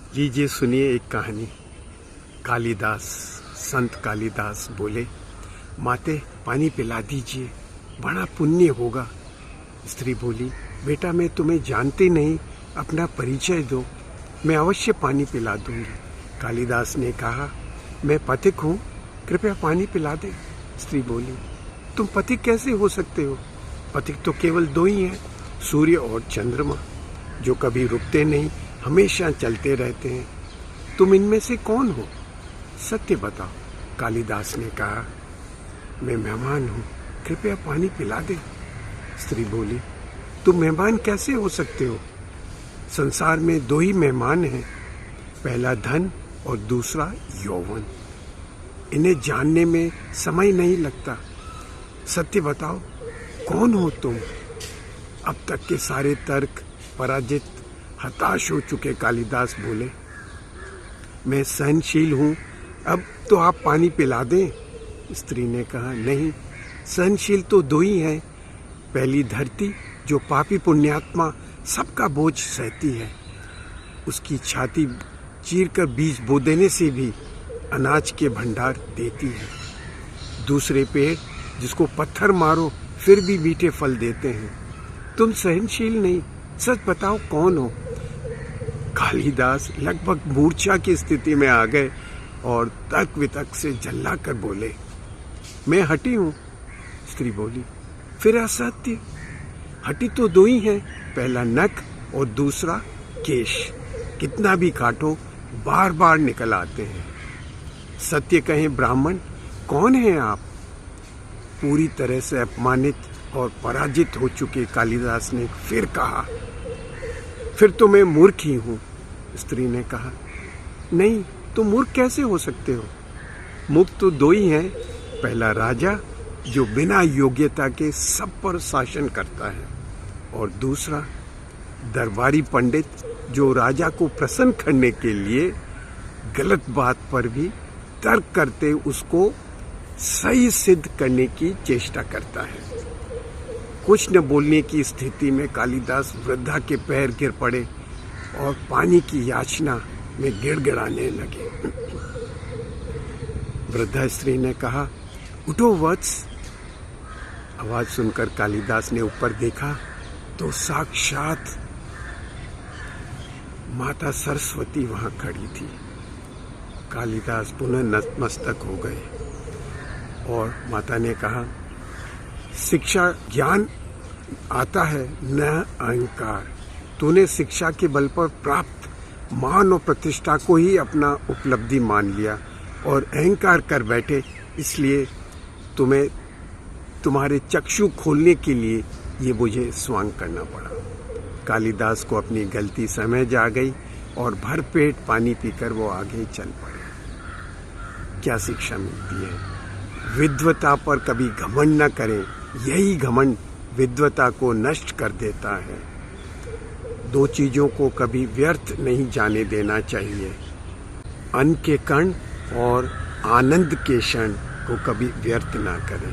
लीजिए सुनिए एक कहानी। कालिदास, संत कालिदास बोले, माते पानी पिला दीजिए, बड़ा पुण्य होगा। स्त्री बोली, बेटा मैं तुम्हें जानती नहीं, अपना परिचय दो, मैं अवश्य पानी पिला दूंगी। कालिदास ने कहा, मैं पथिक हूँ, कृपया पानी पिला दे। स्त्री बोली, तुम पथिक कैसे हो सकते हो? पथिक तो केवल दो ही हैं, सूर्य और चंद्रमा, जो कभी रुकते नहीं, हमेशा चलते रहते हैं। तुम इनमें से कौन हो? सत्य बताओ। कालिदास ने कहा, मैं मेहमान हूँ, कृपया पानी पिला दे। स्त्री बोली, तुम मेहमान कैसे हो सकते हो? संसार में दो ही मेहमान हैं, पहला धन और दूसरा यौवन। इन्हें जानने में समय नहीं लगता। सत्य बताओ, कौन हो तुम? अब तक के सारे तर्क पराजित, हताश हो चुके कालिदास बोले, मैं सहनशील हूँ, अब तो आप पानी पिला दें। स्त्री ने कहा, नहीं, सहनशील तो दो ही हैं, पहली धरती जो पापी पुण्यात्मा सबका बोझ सहती है, उसकी छाती चीरकर बीज बो देने से भी अनाज के भंडार देती है। दूसरे पेड़ जिसको पत्थर मारो फिर भी मीठे फल देते हैं। तुम सहनशील नहीं, सच बताओ कौन हो? कालिदास लगभग मूर्छा की स्थिति में आ गए और तर्क वितर्क से झल्ला कर बोले, मैं हटी हूँ। स्त्री बोली, फिर असत्य। हटी तो दो ही हैं, पहला नख और दूसरा केश, कितना भी काटो बार बार निकल आते हैं। सत्य कहें ब्राह्मण, कौन हैं आप? पूरी तरह से अपमानित और पराजित हो चुके कालिदास ने फिर कहा, फिर तो मैं मूर्ख ही हूँ। स्त्री ने कहा, नहीं, तुम मूर्ख कैसे हो सकते हो? मूर्ख तो दो ही हैं, पहला राजा जो बिना योग्यता के सब पर शासन करता है, और दूसरा दरबारी पंडित जो राजा को प्रसन्न करने के लिए गलत बात पर भी तर्क करते उसको सही सिद्ध करने की चेष्टा करता है। कुछ न बोलने की स्थिति में कालिदास वृद्धा के पैर गिर पड़े और पानी की याचना में गिड़गिड़ाने लगे। वृद्धा स्त्री ने कहा, उठो वत्स। आवाज सुनकर कालिदास ने ऊपर देखा तो साक्षात माता सरस्वती वहां खड़ी थी। कालिदास पुनः नतमस्तक हो गए और माता ने कहा, शिक्षा ज्ञान आता है, न अहंकार। तूने शिक्षा के बल पर प्राप्त मान और प्रतिष्ठा को ही अपना उपलब्धि मान लिया और अहंकार कर बैठे, इसलिए तुम्हें तुम्हारे चक्षु खोलने के लिए ये मुझे स्वांग करना पड़ा। कालिदास को अपनी गलती समझ आ गई और भर पेट पानी पीकर वो आगे चल पड़े। क्या शिक्षा मिलती है? विद्वता पर कभी घमंड न करें, यही घमंड विद्वता को नष्ट कर देता है। दो चीजों को कभी व्यर्थ नहीं जाने देना चाहिए, अन्न के कण और आनंद के क्षण को कभी व्यर्थ ना करें।